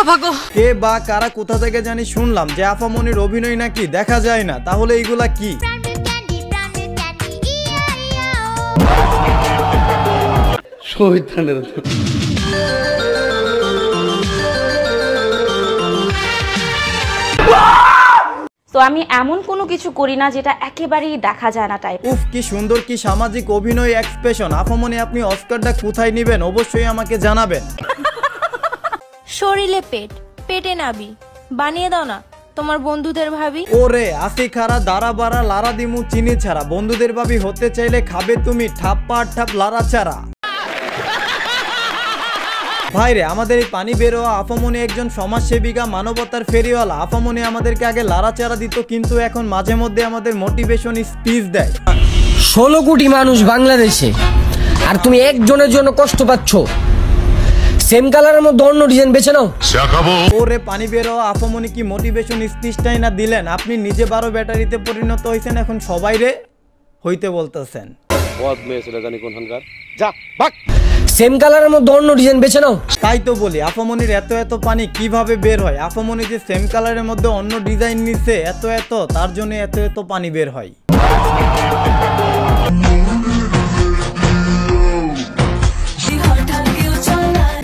বাবা গো, কে বা কারা কোথা থেকে জানি শুনলাম যে আফামনির অভিনয় নাকি দেখা যায় না, তাহলে এইগুলা কি? শয়তানের তো আমি এমন কোনো কিছু করি না যেটা একেবারেই দেখা যায় না টাইপ। উফ, কি সুন্দর, কি সামাজিক অভিনয় এক্সপ্রেশন। আফামনি, আপনি অস্কারটা কোথায় নেবেন অবশ্যই আমাকে জানাবেন। শরীরে পেট, পেটে নাবি, বানিয়ে দাও না তোমার বন্ধুদের ভাবি। ওরে আসি খারা দাঁড়া বাড়া লারা দিমু চিনি ছাড়া, বন্ধুদের ভাবি হতে চাইলে খাবে তুমি ঠাপ পাট ঠাপ লারা ছাড়া। ভাইরে, আমাদের এই পানি বের হওয়া আফামনি একজন সমাজসেবিকা, মানবতার ফেরিওয়ালা। আফামনি আমাদেরকে আগে লাড়াচাড়া দিত, কিন্তু এখন মাঝে মধ্যে আমাদের মোটিভেশন স্পিচ দেয়। 16 কোটি মানুষ বাংলাদেশে, আর তুমি একজনের জন্য কষ্ট পাচ্ছ। সেম কালারের মধ্যে অন্য ডিজাইন বেছে নাও। ওরে পানি বের হওয়া আফামনি কি মোটিভেশন স্পিচটাই না দিলেন? আপনি নিজে 12 ব্যাটারিতে পরিণত হয়েছেন, এখন সবাইরে হইতে বলতেছেন। সেম কালারের মধ্যে অন্য ডিজাইন বেছে নাও। তাই তো বলি, আফামনির এত এত পানি কিভাবে বের হয়? আফামনি যে সেম কালারের মধ্যে অন্য ডিজাইন নিচ্ছে এত এত, তার জন্য এত এত পানি বের হয়।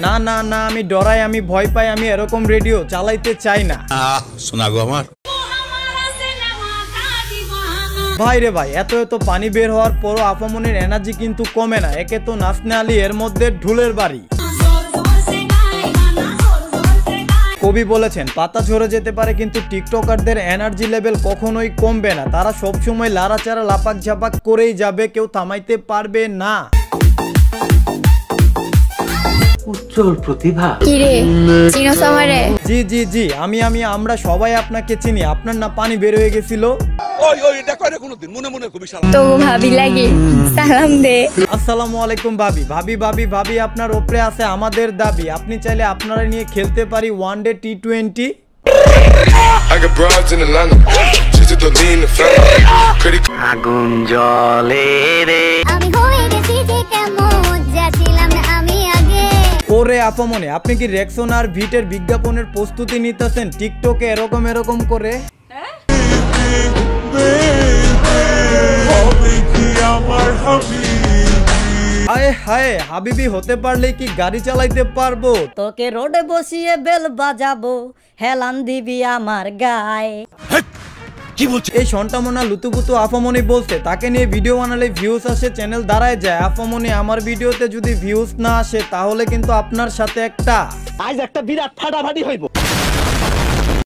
না না না, আমি ডরাই, আমি ভয় পাই, আমি এরকম রেডিও চালাইতে চাই না। শোনা গো আমার ভাই রে ভাই, এত এত পানি বের হওয়ার পরও আফামনির এনার্জি কিন্তু কমে না। একে তো নাচনে আলী, এর মধ্যে ঢুলের বাড়ি। কবি বলেছেন পাতা ঝরে যেতে পারে, কিন্তু টিকটকারদের এনার্জি লেভেল কখনোই কমবে না। তারা সবসময় লাড়াচাড়া লাপাক ঝাপাক করেই যাবে, কেউ থামাইতে পারবে না। উজ্জ্বল প্রতিভা। কিরে চিনোস আমারে? জি জি জি, আমরা সবাই আপনাকে চিনি। আপনার না পানি বের হয়ে গেছিল? তো ভাবি লাগে, সালাম দে। আসসালামু আলাইকুম ভাবি। ভাবি ভাবি ভাবি, আপনার ওপরে আছে আমাদের দাবি। আপনি চাইলে আপনারা নিয়ে খেলতে পারি ওয়ানডে T20। আগুন জ্বলে রে, আমি হয়ে গেছি যে কেমন যাচ্ছিলাম আমি আগে। ওরে আফামনি, আপনি কি রেক্সন আর ভিটের বিজ্ঞাপনের প্রস্তুতি নিতেছেন টিকটকে এরকম এরকম করে? আয় হায়, হাবিবি হতে পারলে কি গাড়ি চালাইতে পারবো? তোকে রোডে বসিয়ে বেল বাজাবো, হেলান দিবি আমার গায়ে। এই সন্টামনা লুতুপুতু আফামনি বলছে তাকে নিয়ে ভিডিও বানালে ভিউজ আসে, চ্যানেল দাঁড়ায় যায়। আফামনি, আমার ভিডিওতে যদি ভিউজ না আসে তাহলে কিন্তু আপনার সাথে আজ একটা বিরাট ফাটাফাটি হইব।